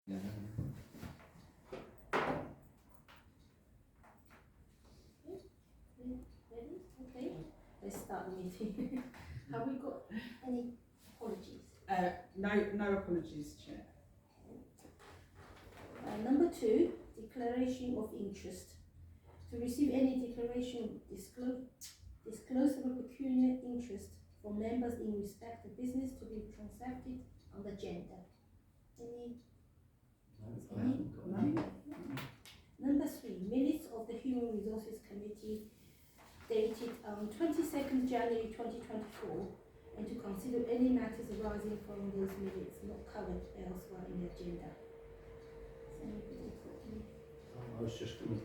Yeah. Ready? Okay. Let's start the meeting. Have we got any apologies? No apologies, Chair. Number 2, declaration of interest. To receive any declaration of disclosable pecuniary interest from members in respect of business to be transacted on the agenda. Any? No, I haven't got any. Number 3, minutes of the Human Resources Committee dated 22nd January 2024, and to consider any matters arising from those minutes not covered elsewhere in the agenda. I was just going to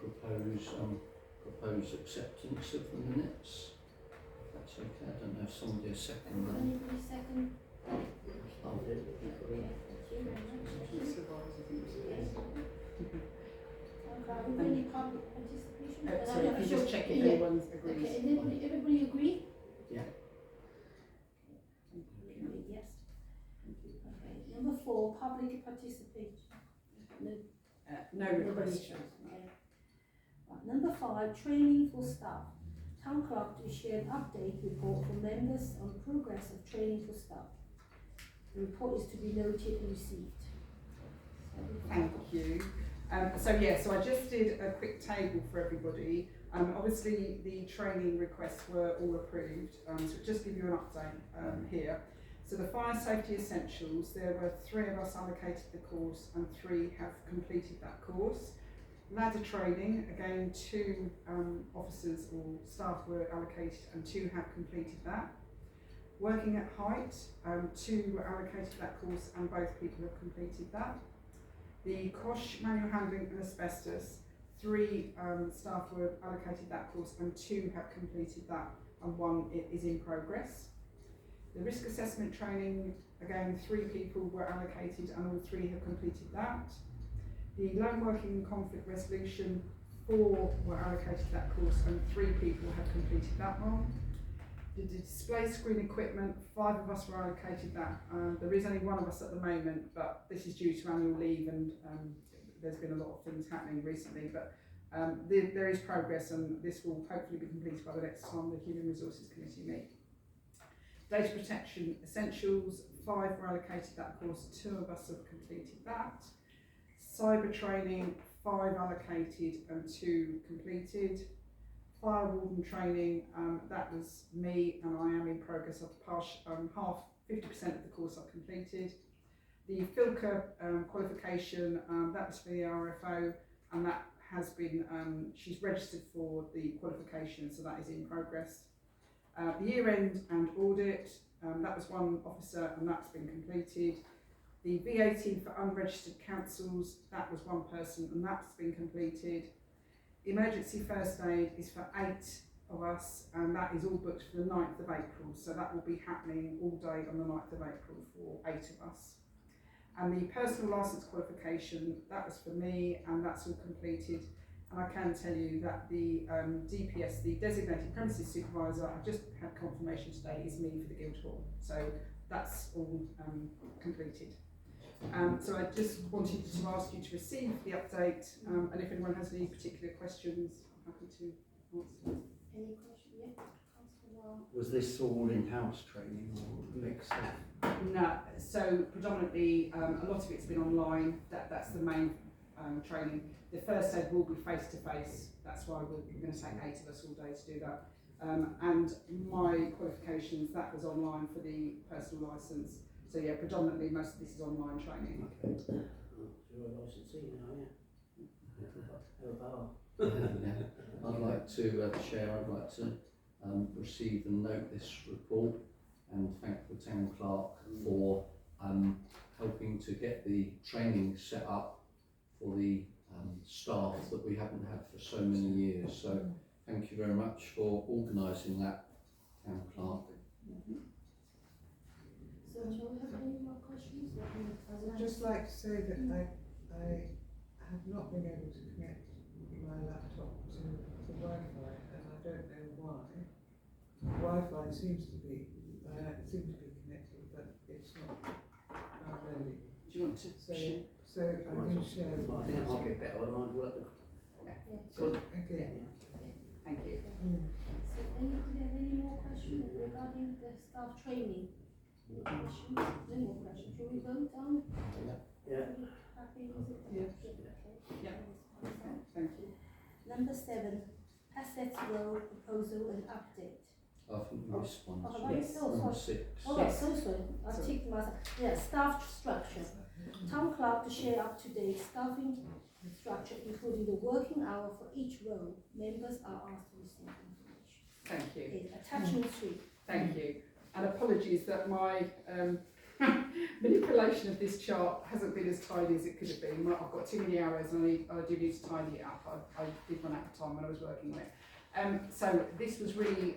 propose acceptance of the minutes. That's okay. I don't know if somebody will second them. Anybody second? I'll do it. Okay, thank you very much. Have we got any public participation? Sorry, if you just check if Yeah. anyone agrees. Okay, everybody agree? Yeah. Okay, yes. Okay, number 4, public participation. No request, Chair. Okay. Right, number 5, training for staff. Town clerk to share an update report for members on progress of training for staff. The report is to be noted and received. Thank you. So I just did a quick table for everybody. Obviously the training requests were all approved, so just give you an update here. So the fire safety essentials, there were 3 of us allocated the course and 3 have completed that course. Ladder training, again 2 officers or staff were allocated and 2 have completed that. Working at height, 2 were allocated that course and both people have completed that. The COSH, manual handling and asbestos, 3 staff were allocated that course and 2 have completed that and 1 is in progress. The risk assessment training, again 3 people were allocated and all 3 have completed that. The lone working and conflict resolution, 4 were allocated that course and 3 people have completed that one. The display screen equipment, 5 of us were allocated that. There is only 1 of us at the moment, but this is due to annual leave and there's been a lot of things happening recently, but there is progress and this will hopefully be completed by the next time the Human Resources Committee meet. Data protection essentials, 5 were allocated that course, 2 of us have completed that. Cyber training, 5 allocated and 2 completed. Fire warden training, that was me and I am in progress. I've passed 50% of the course I've completed. The FILCA qualification, that was for the RFO and that has been, she's registered for the qualification, so that is in progress. The year end and audit, that was 1 officer and that's been completed. The VAT for unregistered councils, that was 1 person and that's been completed. Emergency first aid is for 8 of us and that is all booked for the 9th of April, so that will be happening all day on the 9th of April for 8 of us. And the personal licence qualification, that was for me and that's all completed. And I can tell you that the DPS, the designated premises supervisor, I've just had confirmation today, is me for the Guildhall, so that's all completed. So I just wanted to ask you to receive the update and if anyone has any particular questions, I'm happy to answer. Any questions? Yeah, Councillor. Was this all in-house training or a mix of? No, so predominantly a lot of it's been online, that's the main training. The first aid will be face to face, that's why we're going to take 8 of us all day to do that. And my qualifications, that was online for the personal licence. So yeah, predominantly most of this is online training. Okay. You're a licensee now, yeah? I'd like to, Chair, I'd like to receive and note this report and thank the Town Clerk for helping to get the training set up for the staff that we haven't had for so many years. So thank you very much for organising that, Town Clerk. So do you have any more questions? I'd just like to say that I have not been able to connect my laptop to the Wi-Fi and I don't know why. The Wi-Fi seems to be connected, but it's not really. Do you want to So, So I can share. I think that might be a better one, I'd work the. Yeah. Okay. Thank you. So any more questions regarding the staff training? Any questions? No more questions. Shall we vote on? Yeah. Happy with it? Yeah. Okay. Yeah. Okay. Thank you. Number 7, assets road proposal and update. I think we responded. Oh, have I? Yes. Oh, Number sorry. 6. Oh, so sorry. I ticked myself. Yeah, staff structure. Town clerk to share up-to-date staffing structure, including the working hour for each role. Members are asked to receive information. Thank you. Okay, attachment 3. Thank you. And apologies that my manipulation of this chart hasn't been as tidy as it could have been. I've got too many hours and I do need to tidy it up. I did run out of time when I was working on it. So this was really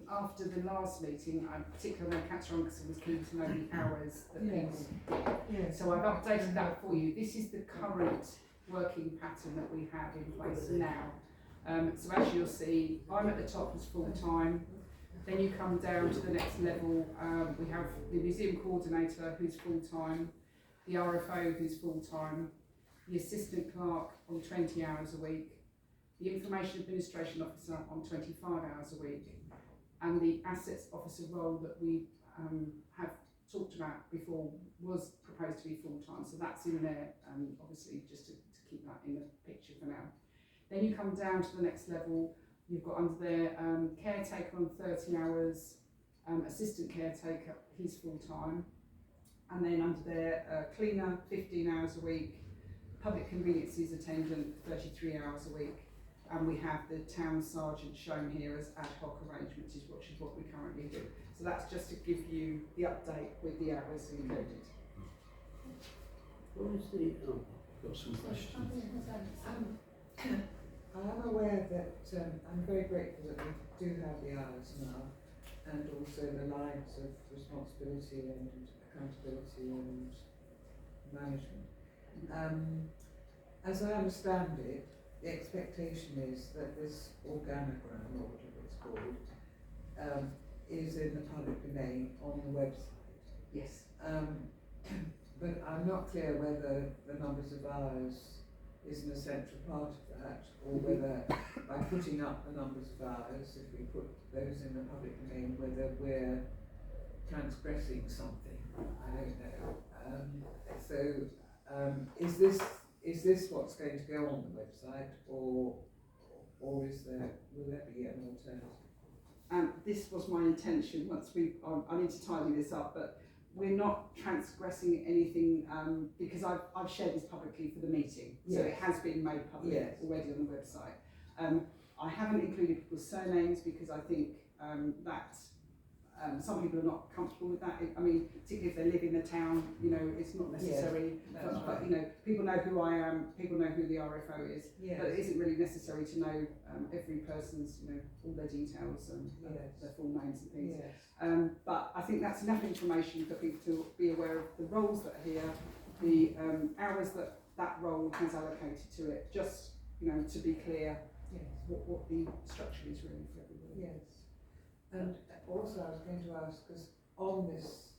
after the last meeting, particularly when Councillor Ungerson was keen to know the hours that Yes. people. Yes. So I've updated that for you. This is the current working pattern that we have in place now. So as you'll see, I'm at the top as full time. Then you come down to the next level. We have the museum coordinator who's full time, the RFO who's full time, the assistant clerk on 20 hours a week, the information administration officer on 25 hours a week, and the assets officer role that we have talked about before was proposed to be full time. So that's in there, obviously, just to keep that in the picture for now. Then you come down to the next level. You've got under there caretaker on 30 hours, assistant caretaker, he's full time, and then under there cleaner 15 hours a week, public conveniences attendant 33 hours a week, and we have the town sergeant shown here as ad hoc arrangements, which is what we currently do. So that's just to give you the update with the hours included. What is the, Got some questions. I am aware that I'm very grateful that we do have the hours now, and also the lines of responsibility and accountability and management. As I understand it, the expectation is that this organogram, or whatever it's called, is in the public domain on the website. Yes. But I'm not clear whether the numbers of hours is an essential part of that, or whether by putting up the numbers of hours, if we put those in the public domain, whether we're transgressing something. I don't know. Is this what's going to go on the website, or will there be an alternative? This was my intention. Once I need to tidy this up, but we're not transgressing anything because I've shared this publicly for the meeting, so it has been made public already on the website. I haven't included people's surnames because I think that some people are not comfortable with that. I mean, particularly if they live in the town, you know, it's not necessary. But you know, people know who I am. People know who the RFO is. Yes. But it isn't really necessary to know every person's, you know, all their details and their full names and things. Yes. But I think that's enough information for people to be aware of the roles that are here, the hours that role has allocated to it. Just, you know, to be clear, what the structure is really for everybody. Yes. And also I was going to ask, because on this,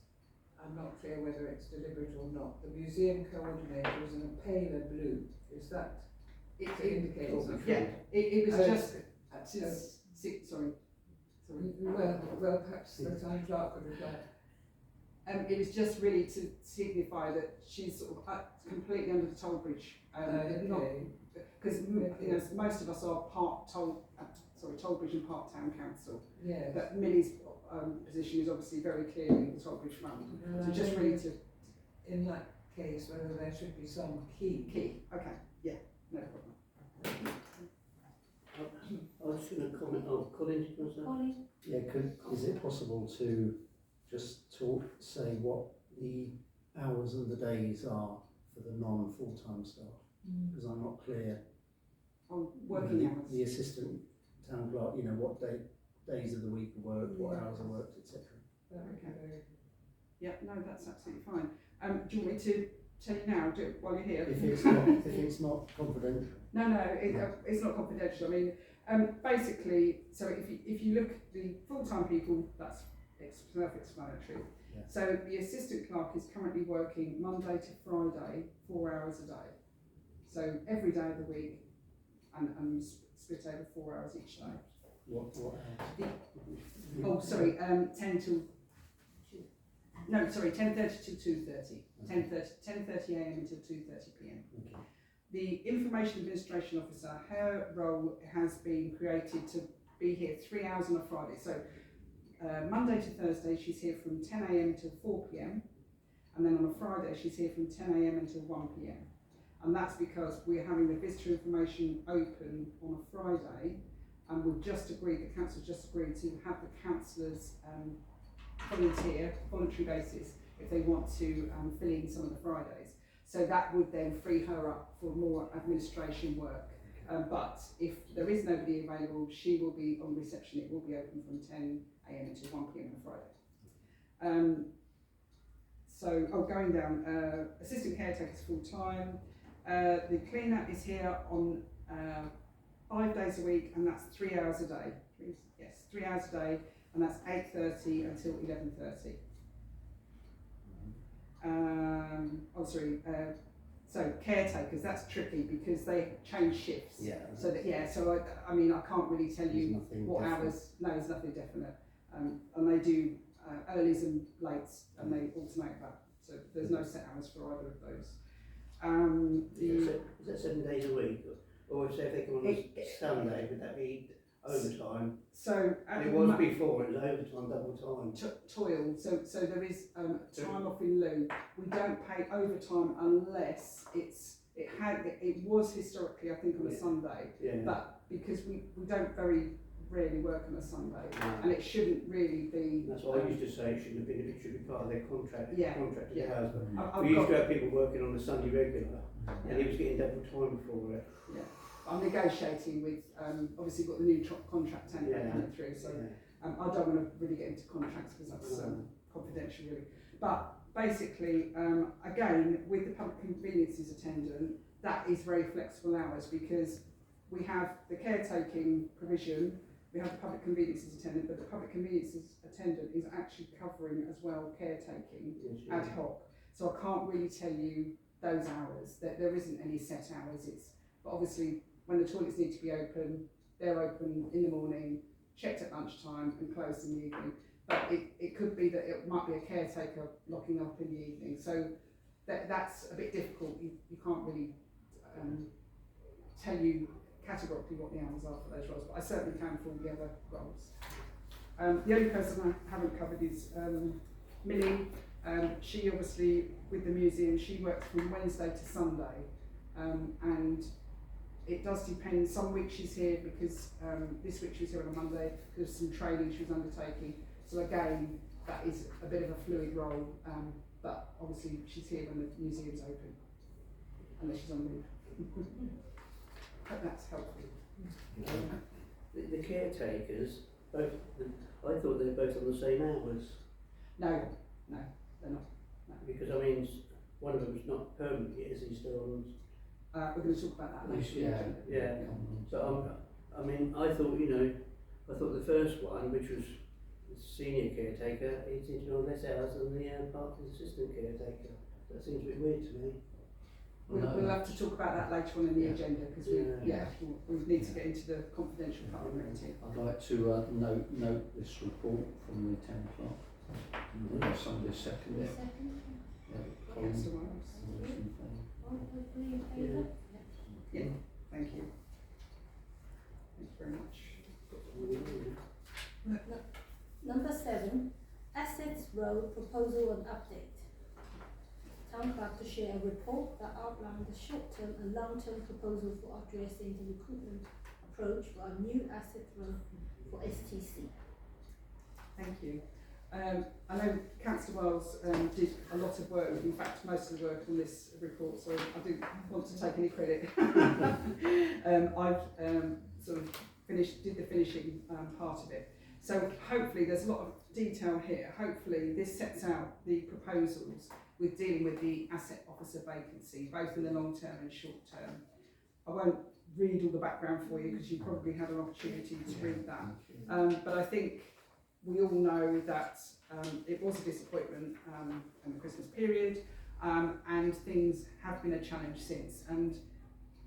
I'm not clear whether it's deliberate or not, the museum coordinator is in a paler blue. Is that It something? Yeah, it was sorry. Well, perhaps the town clerk could reply. It was just really to signify that she's sort of completely under the toll bridge. Because you know, most of us are toll bridge and part town council. Yes. But Millie's position is obviously very clearly the toll bridge fund. So just really to in that case, whether there should be some key. Okay, yeah, no problem. I was going to comment. Colin, did you want to say? Colin? Yeah, is it possible to just say what the hours and the days are for the non-full-time staff? Because I'm not clear. On working hours. The assistant town clerk, you know, what days of the week are worked, what hours are worked, etc. Okay. Yeah, no, that's absolutely fine. Do you want me to tell you now, while you're here? If it's not confidential. No, it's not confidential. I mean, basically, so if you look at the full-time people, that's self-explanatory. Yeah. So the assistant clerk is currently working Monday to Friday, 4 hours a day. So every day of the week, and split over 4 hours each day. What hours? Oh, sorry, 10 till. No, sorry, 10:30 till 2:30. 10:30 a.m. until 2:30 p.m. Okay. The information administration officer, her role has been created to be here 3 hours on a Friday. So Monday to Thursday, she's here from 10 a.m. till 4 p.m. And then on a Friday, she's here from 10 a.m. until 1 p.m. And that's because we're having the visitor information open on a Friday, and we've just agreed, the council just agreed to have the councillors volunteer, voluntary basis, if they want to fill in some of the Fridays. So that would then free her up for more administration work. But if there is nobody available, she will be on reception. It will be open from 10 a.m. until 1 p.m. on Friday. Going down, assistant caretakers full time. The cleaner is here on 5 days a week, and that's 3 hours a day. 3 hours a day, and that's 8:30 until 11:30. So caretakers, that's tricky because they change shifts. Yeah. So I mean, I can't really tell There's you nothing what definite. hours. No, there's nothing definite. And they do earlies and lates, and they alternate that. So there's no set hours for either of those. Is that 7 days a week? Or say if they come on a Sunday, would that be overtime? So It was before, it was overtime, double time. toil. So there is time off in lieu. We don't pay overtime unless it was historically, I think, on a Sunday, Yeah. but because we don't very rarely work on a Sunday, No. and it shouldn't really be. That's what I used to say, it shouldn't have been, it should be part of their contract, Yeah, contracted yeah. hours. But I've we used got- to have people working on a Sunday regular, and he was getting double time for it. I'm negotiating with, obviously we've got the new contract template Yeah. coming through, so Yeah. I don't want to really get into contracts because that's confidential really. But basically, again, with the public conveniences attendant, that is very flexible hours because we have the caretaking provision, we have the public conveniences attendant, but the public conveniences attendant is actually covering as well caretaking ad hoc. So I can't really tell you those hours, that there isn't any set hours. But obviously when the toilets need to be open, they're open in the morning, checked at lunchtime and closed in the evening. But it could be that it might be a caretaker locking up in the evening. So that's a bit difficult. You can't really tell you categorically what the hours are for those roles, but I certainly can for all the other roles. The only person I haven't covered is Millie. She obviously, with the museum, she works from Wednesday to Sunday, and it does depend. Some weeks she's here because this week she was here on a Monday because of some training she was undertaking. So again, that is a bit of a fluid role, but obviously she's here when the museum's open, unless she's on leave. Hope that's helpful. The caretakers, I thought they were both on the same hours. No, they're not. No. Because I mean, one of them's not permanent yet, is he still on? We're going to talk about that later. Yeah. So I mean, I thought the first one, which was the senior caretaker, he seemed to be on less hours than the part of the assistant caretaker. That seems a bit weird to me. We'll have to talk about that later on in the agenda because we need to get into the confidential part of the meeting. I'd like to note this report from the town clerk. Somebody second it. Second. Yeah, Colin. Councillor All Miles. those in favour? All agree in favour? Yeah. Thank you. Thank you very much. Number 7, assets road proposal and update. Town clerk to share a report that outlines the short-term and long-term proposal for addressing the recruitment approach for our new asset road for STC. Thank you. I know Councillor Wells did a lot of work, in fact most of the work on this report, so I do want to take any credit. I've sort of did the finishing part of it. So hopefully there's a lot of detail here. Hopefully this sets out the proposals with dealing with the asset officer vacancy, both in the long term and short term. I won't read all the background for you because you probably had an opportunity to read that. But I think we all know that it was a disappointment in the Christmas period, and things have been a challenge since, and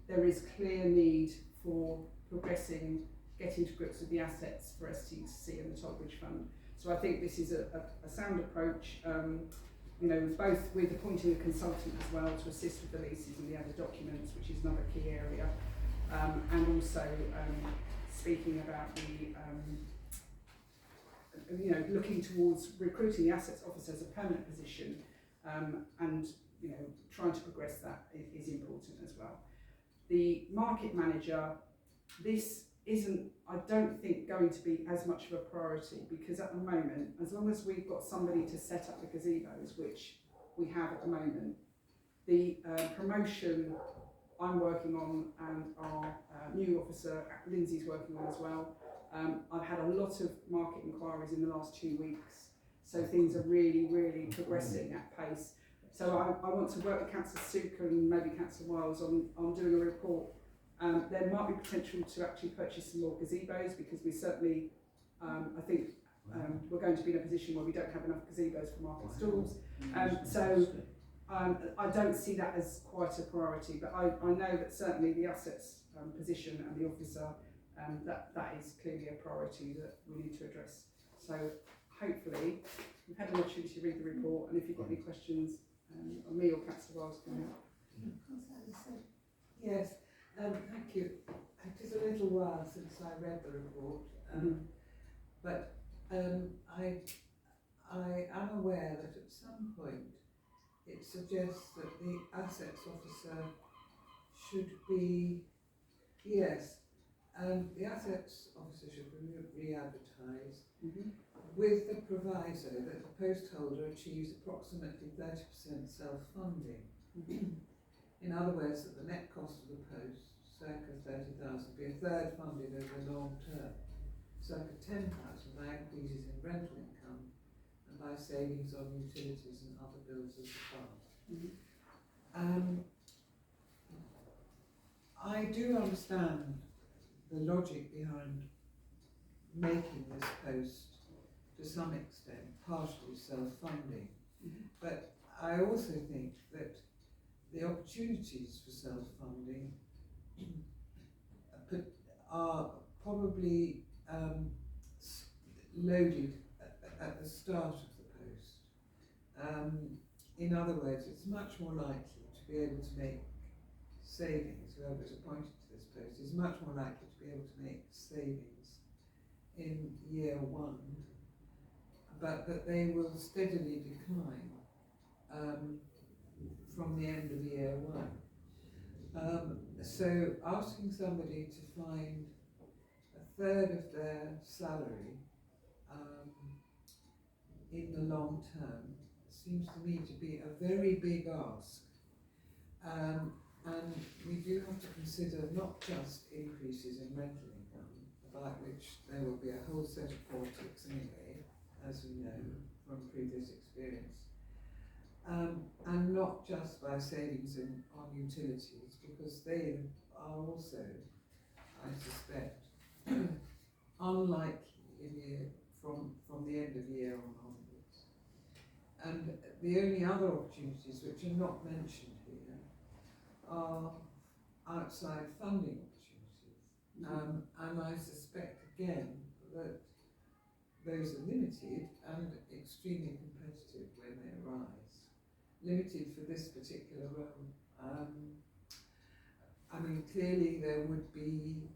there is clear need for progressing, getting to grips with the assets for STC and the Toll Bridge Fund. So I think this is a sound approach, both with appointing a consultant as well to assist with the leases and the other documents, which is another key area, and also speaking about the looking towards recruiting the assets officer as a permanent position, and trying to progress that is important as well. The market manager, this isn't, I don't think, going to be as much of a priority, because at the moment, as long as we've got somebody to set up the gazebos, which we have at the moment, the promotion I'm working on and our new officer Lindsay's working on as well. I've had a lot of market inquiries in the last 2 weeks, so things are really, really progressing at pace. So I want to work with Councillor Suka and maybe Councillor Wiles on doing a report. There might be potential to actually purchase some more gazebos, because we certainly, I think we're going to be in a position where we don't have enough gazebos for market stalls. I don't see that as quite a priority, but I know that certainly the assets position and the officer, that is clearly a priority that we need to address. So hopefully you've had an opportunity to read the report, and if you've got any questions, me or Councillor Wiles can help. Yes, thank you. It is a little while since I read the report, but I am aware that at some point it suggests that the assets officer should be, the assets officer should be re-advertised with the proviso that the post holder achieves approximately 30% self-funding. In other words, that the net cost of the post, circa 30,000, be a third funded over the long term, circa 10,000 by increases in rental income and by savings on utilities and other bills of the fund. I do understand the logic behind making this post to some extent partially self-funding, but I also think that the opportunities for self-funding are probably loaded at the start of the post. In other words, it's much more likely to be able to make savings, whoever is appointed to this post is much more likely to be able to make savings in year one, but that they will steadily decline from the end of year one. So asking somebody to find a third of their salary in the long term seems to me to be a very big ask. And we do have to consider not just increases in rental income, about which there will be a whole set of politics anyway, as we know from previous experience, and not just by savings on utilities, because they are also, I suspect, unlikely from the end of year on onwards. And the only other opportunities which are not mentioned here are outside funding opportunities, and I suspect again that those are limited and extremely competitive when they arise. Limited for this particular role. I mean, clearly there would be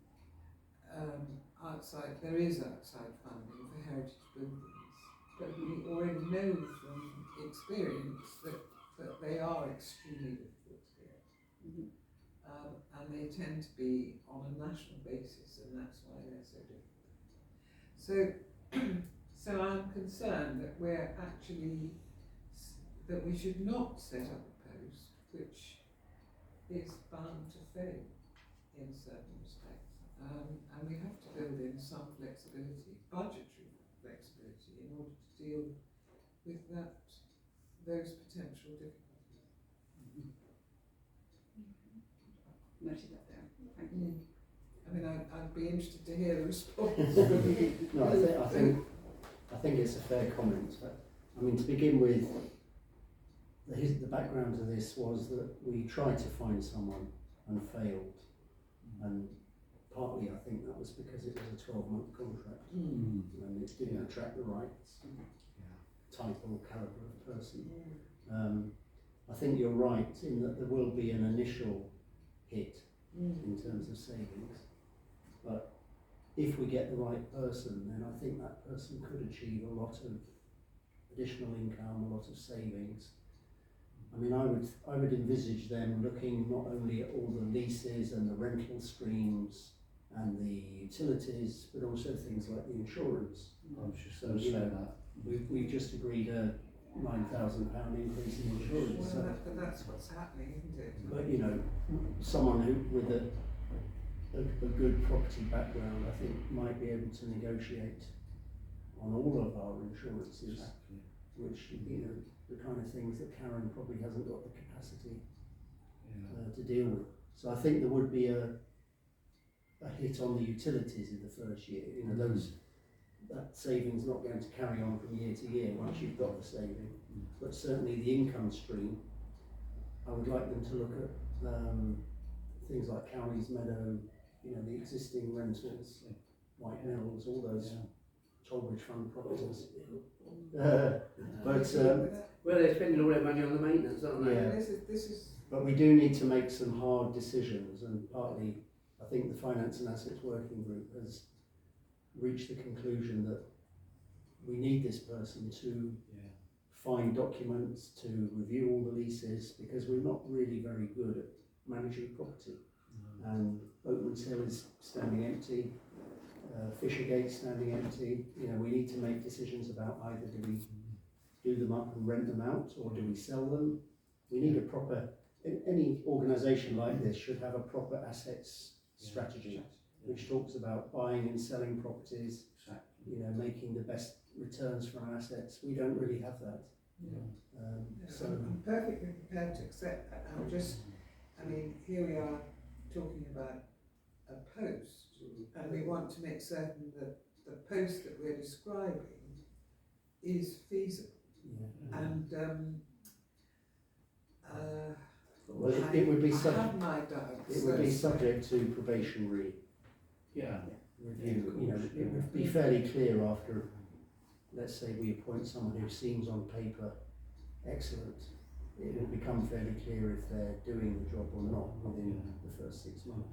there is outside funding for heritage buildings, but we already know from experience that they are extremely difficult to get. And they tend to be on a national basis, and that's why they're so difficult. So I'm concerned that that we should not set up a post which is bound to fail in certain respects. And we have to build in some flexibility, budgetary flexibility, in order to deal with those potential difficulties. Noted that down. Thank you. I mean, I'd be interested to hear the response. No, I think it's a fair comment. I mean, to begin with, the background to this was that we tried to find someone and failed, and partly I think that was because it was a 12-month contract and it didn't attract the right type or calibre of person. I think you're right in that there will be an initial hit in terms of savings, but if we get the right person, then I think that person could achieve a lot of additional income, a lot of savings. I mean, I would envisage them looking not only at all the leases and the rental streams and the utilities, but also things like the insurance. I was just going to say that. We just agreed a £9,000 increase in insurance. Well, So, but that's what's happening, isn't it? but you know, someone who with a good property background, I think, might be able to negotiate on all of our insurances, Exactly. which, you know, the kind of things that Karen probably hasn't got the capacity Yeah. to deal with. So I think there would be a hit on the utilities in the first year. You know, that saving's not going to carry on from year to year once you've got the saving. But certainly the income stream, I would like them to look at things like Cowleys Meadow, you know, the existing rentals, White Mills, all those Tollbridge Fund properties. Well, they're spending all their money on the maintenance, aren't they? Yeah. This is. But we do need to make some hard decisions, and partly I think the Finance and Assets Working Group has reached the conclusion that we need this person to find documents, to review all the leases, because we're not really very good at managing property. And Oatman's Hill is standing empty, Fishergate's standing empty. You know, we need to make decisions about either do we do them up and rent them out, or do we sell them. We need a proper, any organisation like this should have a proper assets strategy, which talks about buying and selling properties, you know, making the best returns from our assets. We don't really have that. So I'm perfectly prepared to accept that. I mean, here we are talking about a post, and we want to make certain that the post that we're describing is feasible. And well, it would be I have my doubts. it would be subject to probationary review. You know, it would be fairly clear after, let's say, we appoint someone who seems on paper excellent. It will become fairly clear if they're doing the job or not within the first 6 months.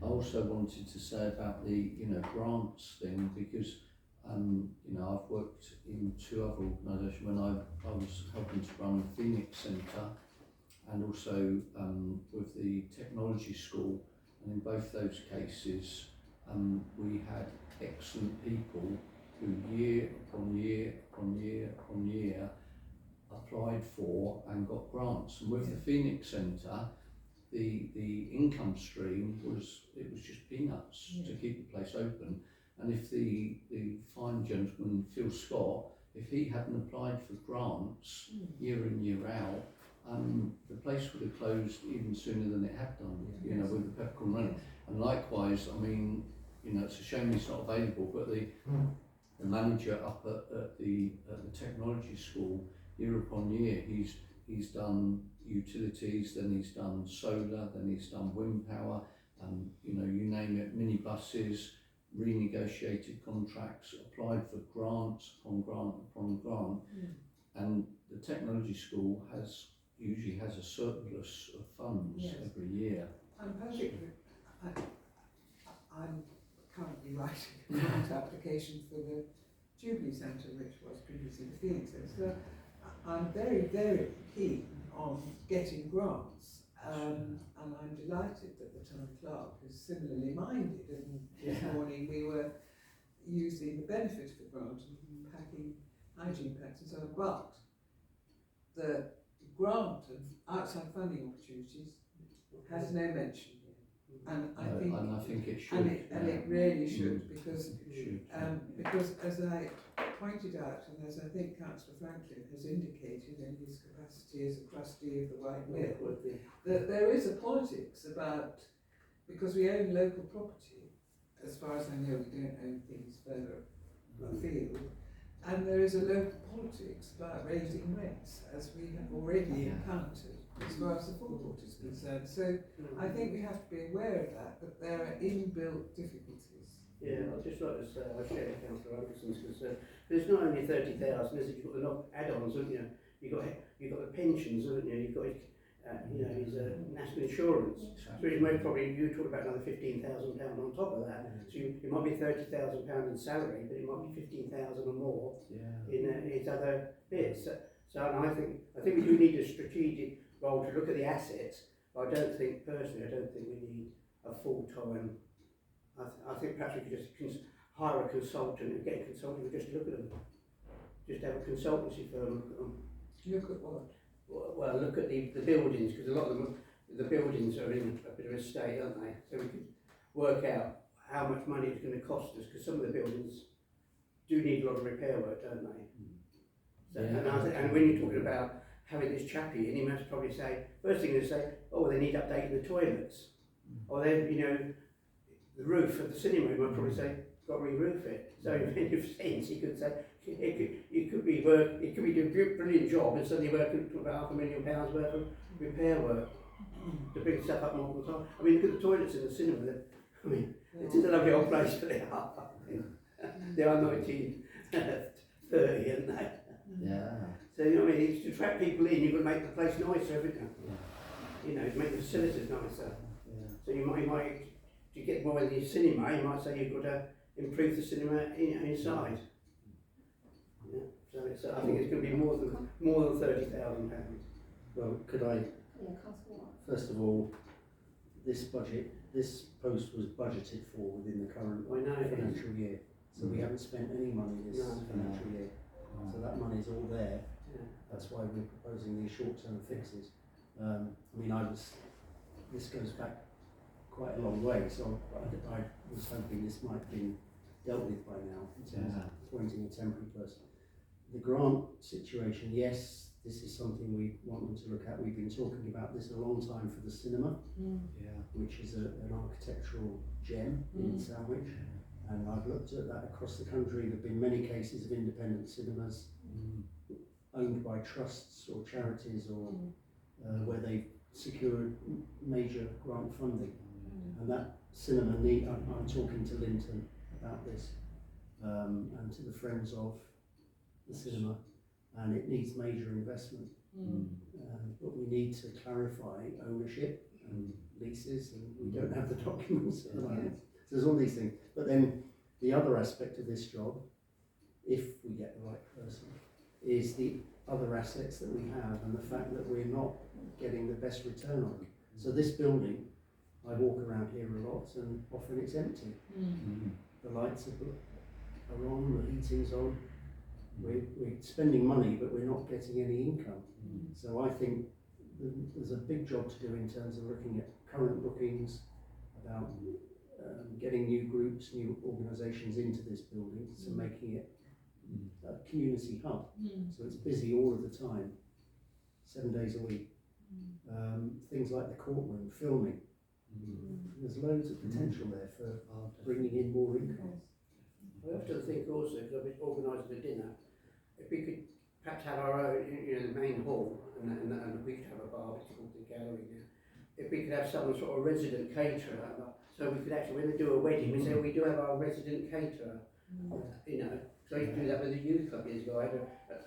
I also wanted to say about the grants thing, because you know, I've worked in 2 other organisations when I was helping to run the Phoenix Centre, and also with the technology school, and in both those cases we had excellent people who year upon year upon year upon year applied for and got grants. And with the Phoenix Centre, the income stream was just peanuts to keep the place open. And if the fine gentleman Phil Scott, if he hadn't applied for grants year in year out, the place would have closed even sooner than it had done. You know, with the peppercorn running. And likewise, I mean, you know, it's a shame he's not available, but the manager up at the technology school, year upon year, he's done utilities, then he's done solar, then he's done wind power, you know, you name it, minibuses, renegotiated contracts, applied for grants upon grant upon grant, and the technology school usually has a surplus of funds every year. I'm currently writing a grant application for the Jubilee Centre, which was previously the Phoenix Centre. So I'm very, very keen on getting grants, and I'm delighted that the Town Clerk is similarly minded. And this morning we were using the benefit of the grant and packing hygiene packs and so on. But the grant of outside funding opportunities has no mention here, and I think it should, and it really should, because because as I pointed out, and as I think Councillor Franklin has indicated in his capacity as a trustee of the White Mill, that there is a politics about, because we own local property, as far as I know we don't own things further afield, And there is a local politics about raising rents, as we have already encountered, as far as the forecourt is concerned. So I think we have to be aware of that there are inbuilt difficulties. Yeah, I'd just like to say, I share Councillor Anderson's concern. There's not only 30,000, is it? You've got the add-ons, haven't you? You've got the pensions, haven't you? You've got his national insurance. So he's most probably, you talk about another £15,000 on top of that. So it might be £30,000 in salary, but it might be 15,000 or more in his other bits. So and I think we do need a strategic role to look at the assets. But I don't think we need a full-time. I think perhaps we could just hire a consultant and get a consultant who just look at them. Just have a consultancy firm. Look at what? Well, look at the buildings, because a lot of them, the buildings are in a bit of a state, aren't they? So we could work out how much money it's going to cost us, because some of the buildings do need a lot of repair work, don't they? So, and when you're talking about having this chappie in, he must probably say, first thing they say, oh, they need updating the toilets. Or then, the roof of the cinema, he might probably say, got to re-roof it. So in a sense, he could say, it could be doing a brilliant job and suddenly working to about £500,000 worth of repair work to bring stuff up more time. I mean, look at the toilets in the cinema. It is a lovely old place, but they are. They are 1930, aren't they? Yeah. So it's to attract people in. You've got to make the place nicer, haven't you? Make the facilities nicer. Yeah. So you might to get more in the cinema, you might say you've got to improve the cinema inside. Yeah. So I think it's going to be more than £30,000. Well, could I, first of all, this post was budgeted for within the current financial year. So we haven't spent any money this financial year. So that money's all there. Yeah. That's why we're proposing these short-term fixes. This goes back quite a long way, so I was hoping this might have been dealt with by now in terms of appointing a temporary person. The grant situation, yes, this is something we want them to look at. We've been talking about this a long time for the cinema, which is an architectural gem in Sandwich. And I've looked at that across the country. There have been many cases of independent cinemas owned by trusts or charities or where they've secured major grant funding. And that cinema I'm talking to Linton about this and to the friends of the cinema, and it needs major investment. But we need to clarify ownership and leases, and we don't have the documents at the moment. So there's all these things. But then the other aspect of this job, if we get the right person, is the other assets that we have and the fact that we're not getting the best return on them. So this building, I walk around here a lot and often it's empty. The lights are on, the heating's on. We're spending money, but we're not getting any income. So I think there's a big job to do in terms of looking at current bookings, about getting new groups, new organisations into this building, so making it a community hub. So it's busy all of the time, 7 days a week. Things like the courtroom, filming. There's loads of potential there for bringing in more income. I often think also, because I've been organising a dinner, if we could perhaps have our own, the main hall, and we could have a bar, which is called the gallery now. If we could have some sort of resident caterer, so we could actually, when they do a wedding, we say we do have our resident caterer. So I used to do that with the youth club years ago. I had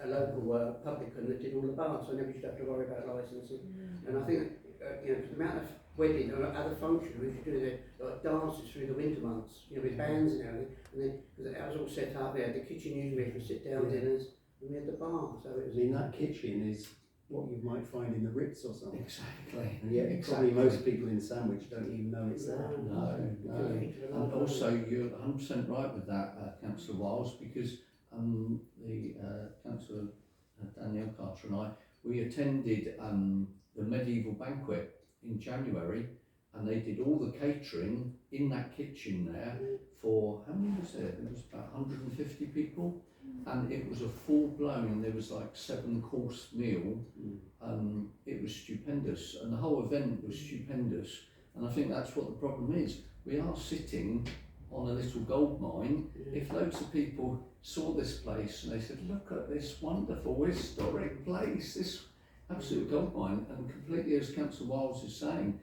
a local publican that did all the bars, so I never used to have to worry about licensing. And I think the amount of wedding or other functions we should do the dances through the winter months, with bands and everything. And then because that was all set up there, the kitchen usually for sit down dinners, and we had the bar. So it was. That kitchen is what you might find in the Ritz or something. Exactly. And yet probably most people in Sandwich don't even know it's there. No. And also you're 100% right with that, Councillor Wiles, because the Councillor Danielle Carter and I, we attended the medieval banquet in January, and they did all the catering in that kitchen there for, how many was there? There was about 150 people, and it was a full-blown, there was like 7-course meal. It was stupendous, and the whole event was stupendous. And I think that's what the problem is. We are sitting on a little gold mine, Yeah. if loads of people saw this place and they said, look at this wonderful historic place, this absolute gold mine, and completely, as Councillor Wiles is saying,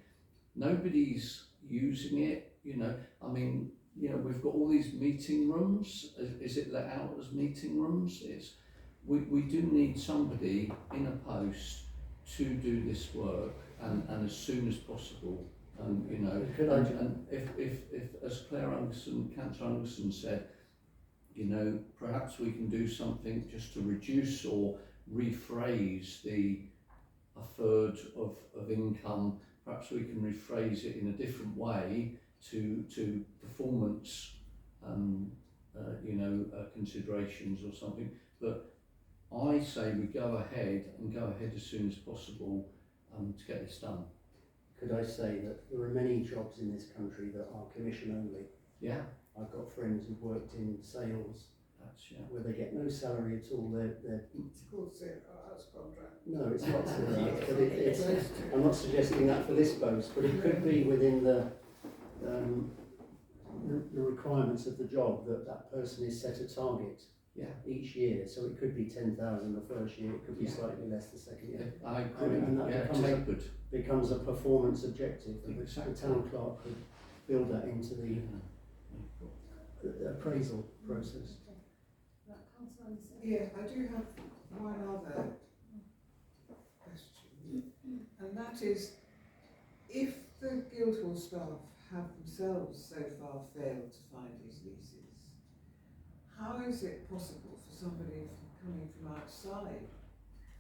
nobody's using it, you know, I mean, you know, we've got all these meeting rooms, is it let out as meeting rooms? We do need somebody in a post to do this work, and as soon as possible, you know, and if as Claire Anderson, Councillor Anderson said, you know, perhaps we can do something just to reduce or rephrase a third of income, perhaps we can rephrase it in a different way to performance, you know, considerations or something. But I say we go ahead as soon as possible to get this done. Could I say that there are many jobs in this country that are commission only? Yeah, I've got friends who've worked in sales that's where they get no salary at all. They're It's called zero hours contract. no, it's not zero hours, but it's. I'm not suggesting that for this post, but it could be within the requirements of the job that person is set a target each year. So it could be 10,000 the first year, it could be slightly less the second year. I agree. And that Good. becomes a performance objective. Exactly. The town clerk could build that into the appraisal process. Yeah, I do have one other question, and that is, if the Guildhall staff have themselves so far failed to find these leases, how is it possible for somebody coming from outside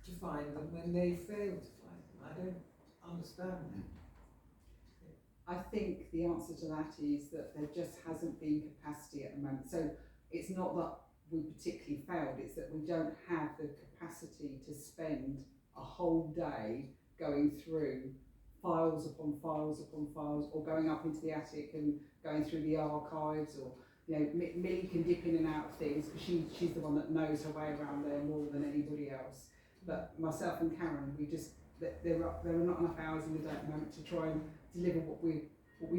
to find them when they failed to find them? I don't understand that. I think the answer to that is that there just hasn't been capacity at the moment. So it's not that we particularly failed, it's that we don't have the capacity to spend a whole day going through files upon files upon files, or going up into the attic and going through the archives, or, you know, Millie can dip in and out of things because she's the one that knows her way around there more than anybody else. But myself and Karen, there are not enough hours in the day at the moment to try and deliver what we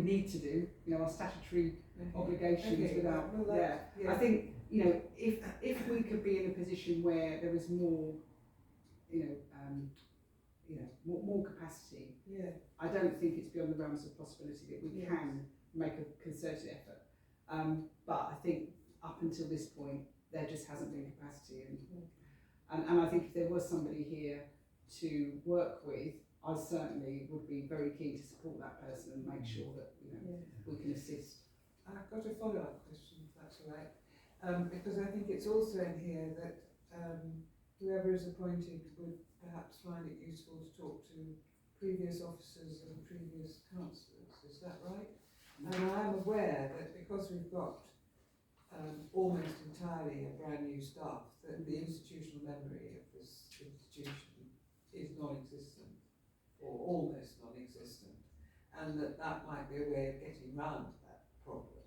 need to do, you know, our statutory obligations without. I think, you know, if we could be in a position where there was more, more capacity, I don't think it's beyond the realms of possibility that we can make a concerted effort. But I think up until this point, there just hasn't been capacity, and I think if there was somebody here to work with, I certainly would be very keen to support that person and make sure that, you know, we can assist. I've got a follow-up question, if that's all right, because I think it's also in here that whoever is appointed would perhaps find it useful to talk to previous officers and previous councillors. Is that right? And I am aware that because we've got almost entirely a brand new staff, that the institutional memory of this institution is non-existent, or almost non-existent, and that might be a way of getting round that problem.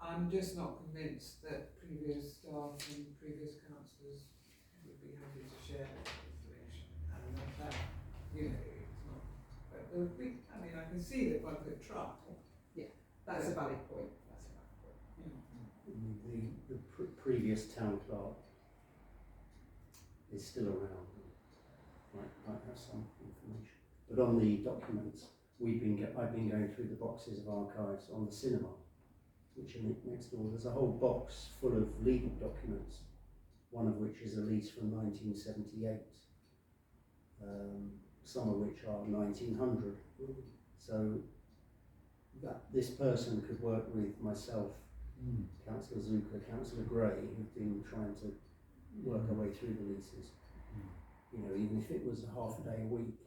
I'm just not convinced that previous staff and previous councillors would be happy to share that information, and that, you know, it's not, but there would be, I mean, I can see that one could try. That's a valid point. The previous town clerk is still around. Might have some information. But on the documents, I've been going through the boxes of archives on the cinema, which are next door. There's a whole box full of legal documents, one of which is a lease from 1978, some of which are 1900. So that this person could work with myself, Councillor Zucker, Councillor Gray, who've been trying to work our way through the leases. You know, even if it was a half a day a week,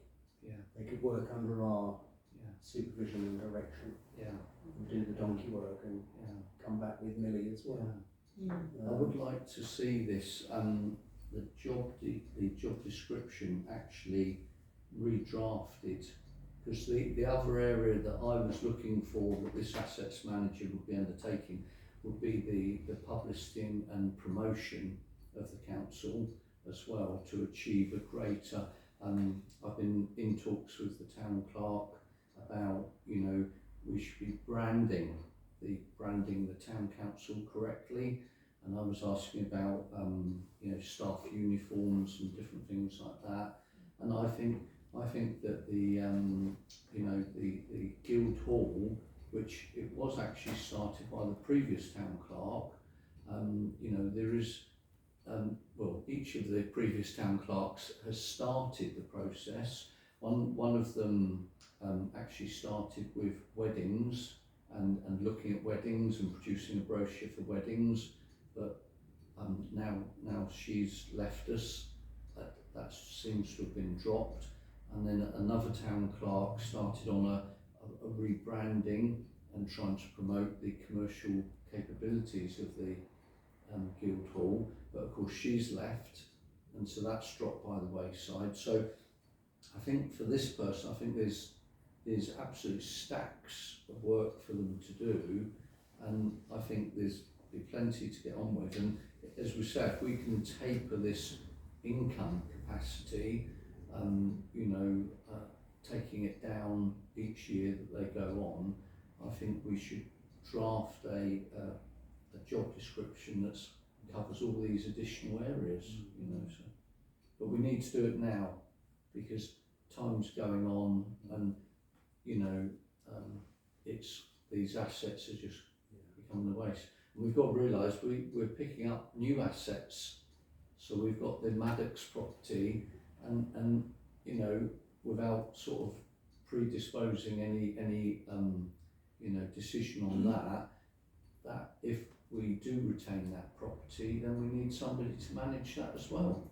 they could work under our supervision and direction, and do the donkey work and come back with Millie as well. I would like to see this, the job description actually redrafted, because the other area that I was looking for that this assets manager would be undertaking would be the publishing and promotion of the council as well, to achieve a greater, I've been in talks with the town clerk about, you know, we should be branding the branding the town council correctly, and I was asking about you know, staff uniforms and different things like that. And I think that the you know, the guild hall, which it was actually started by the previous town clerk, you know, there is well, each of the previous town clerks has started the process. One of them actually started with weddings and looking at weddings and producing a brochure for weddings, but now she's left us. That seems to have been dropped. And then another town clerk started on a rebranding and trying to promote the commercial capabilities of the Guildhall, but of course she's left, and so that's dropped by the wayside. So I think for this person, I think there's absolute stacks of work for them to do, and I think there's plenty to get on with. And as we said, if we can taper this income capacity, you know, taking it down each year that they go on, I think we should draft a job description that covers all these additional areas, you know. So, but we need to do it now because time's going on, and you know, it's these assets are just becoming a waste. And we've got to realise we're picking up new assets. So we've got the Maddox property, and you know, without sort of predisposing any you know, decision on that if we do retain that property, then we need somebody to manage that as well.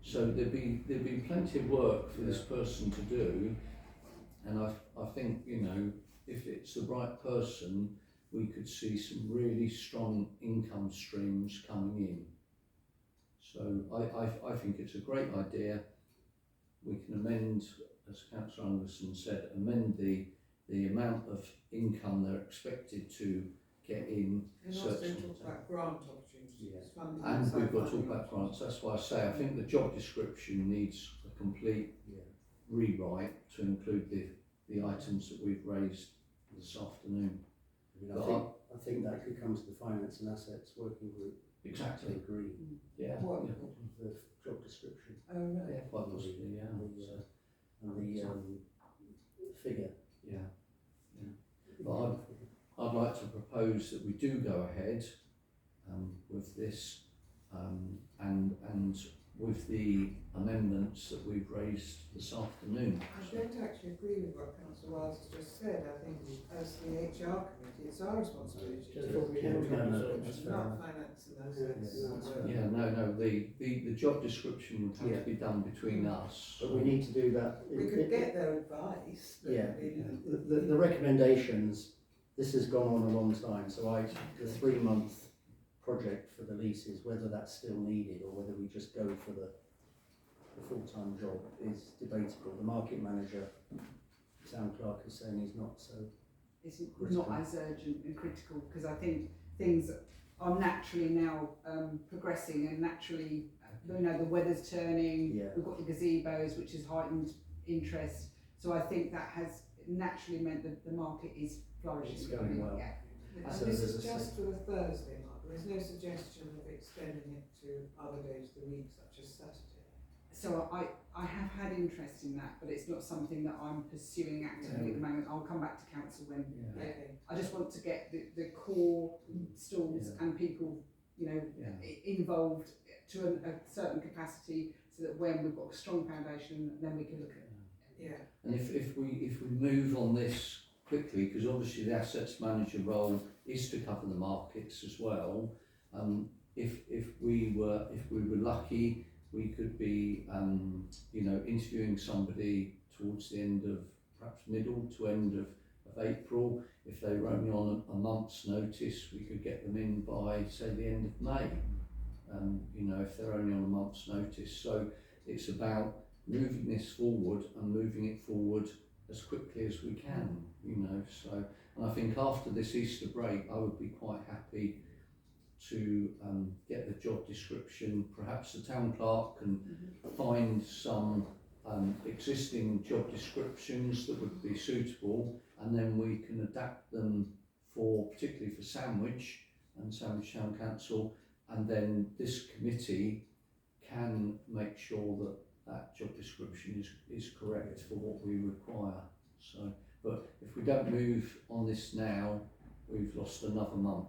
So there'd be plenty of work for this person to do, and I think, you know, if it's the right person, we could see some really strong income streams coming in. So I think it's a great idea. We can amend, as Councillor Anderson said, amend the amount of income they're expected to get in. And also talk about grant opportunities. Funding And outside we've got to talk funding about grants. opportunities. That's why I say I think the job description needs a complete rewrite to include the items that we've raised this afternoon. I mean, I think that could come to the Finance and Assets Working Group. Exactly. To agree. Yeah. What? Yeah. The job description. Oh, right. Yeah, quite possibly, yeah. And the figure. Yeah. But I'd like to propose that we do go ahead with this and with the amendments that we've raised this afternoon. I don't actually agree with what Councillor Wiles has just said. I think as the HR committee, it's our responsibility Just to what we Yeah, want no, to no, do. that's fair not enough. finance and assets. Yeah, no, the job description would have to be done between us. But we need to do that. We could get their advice. But Yeah. really- The recommendations, this has gone on a long time, so the 3-month project for the leases, whether that's still needed or whether we just go for the full-time job is debatable. The market manager, town clerk, is saying he's not so. It's Critical. not as urgent and critical, because I think things are naturally now progressing, and naturally, you know, the weather's turning, Yeah. we've got the gazebos, which has heightened interest, so I think that has naturally meant that the market is flourishing. It's going well. Yeah. And So this there's is a just for the Thursday, Mark. There is no suggestion of extending it to other days of the week, such as Saturday. So I have had interest in that, but it's not something that I'm pursuing actively at the moment. I'll come back to council when. Yeah. Okay. I just want to get the core stalls and people, you know, involved to a certain capacity, so that when we've got a strong foundation, then we can look at. Yeah. And if we move on this quickly, because obviously the assets manager role is to cover the markets as well. If we were lucky, we could be you know, interviewing somebody towards the end of, perhaps middle to end of April. If they were only on a month's notice, we could get them in by, say, the end of May. You know, if they're only on a month's notice. So it's about moving this forward and moving it forward as quickly as we can, you know. So, and I think after this Easter break, I would be quite happy to get the job description. Perhaps the town clerk can find some existing job descriptions that would be suitable, and then we can adapt them particularly for Sandwich and Sandwich Town Council, and then this committee can make sure that that job description is correct for what we require. So, but if we don't move on this now, we've lost another month.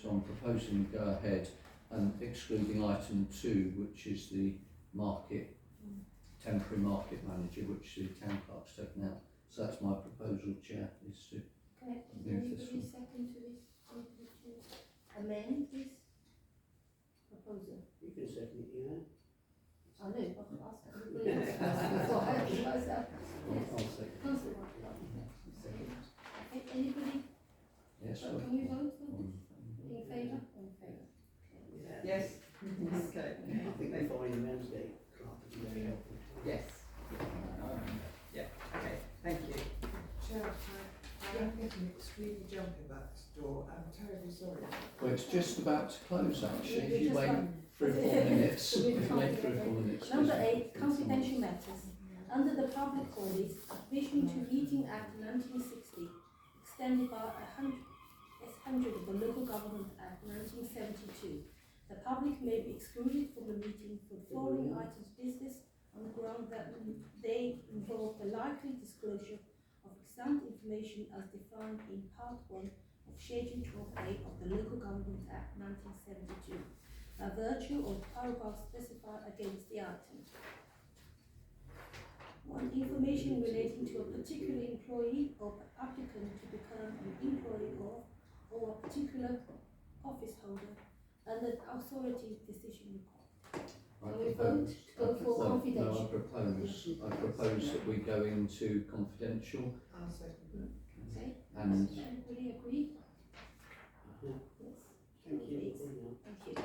So I'm proposing to go ahead and excluding item 2, which is the temporary market manager, which the town clerk's taken out. So that's my proposal, Chair, is to Can move this anybody one. second to this, to amend this proposal? You can second it, you know. I know, I'll ask everybody else first before I ask myself. Yes. I'll second. Councillor Martin, okay, anybody, Yes, so can we vote in favour? In favour. Yeah. Yes. Okay. I think they find Wednesday clerk is very helpful. Yes. Yeah. Okay. Thank you. Chair, I'm getting extremely jumpy about this door. I'm terribly sorry. Well, it's just about to close actually. We're If you just wait done. 3 or 4 minutes, We're if you fine, wait 3 or okay. 4 minutes. Number 8, confidential matters. Under the Public Audit Admission to Meeting Act 1960, extended by S100 of the Local Government Act 1972, the public may be excluded from the meeting for the following items of business on the ground that they involve the likely disclosure of extant information as defined in Part 1 of Schedule 12A of the Local Government Act 1972, by virtue of paragraph specified against the item. 1. Information relating to a particular employee or applicant to become an employee or a particular office holder under the authority decision required. Can we vote to go for confidential? I propose that we go into confidential I'll second. Okay, and everybody agree? Yeah. Yes. Thank you. Please. Thank you.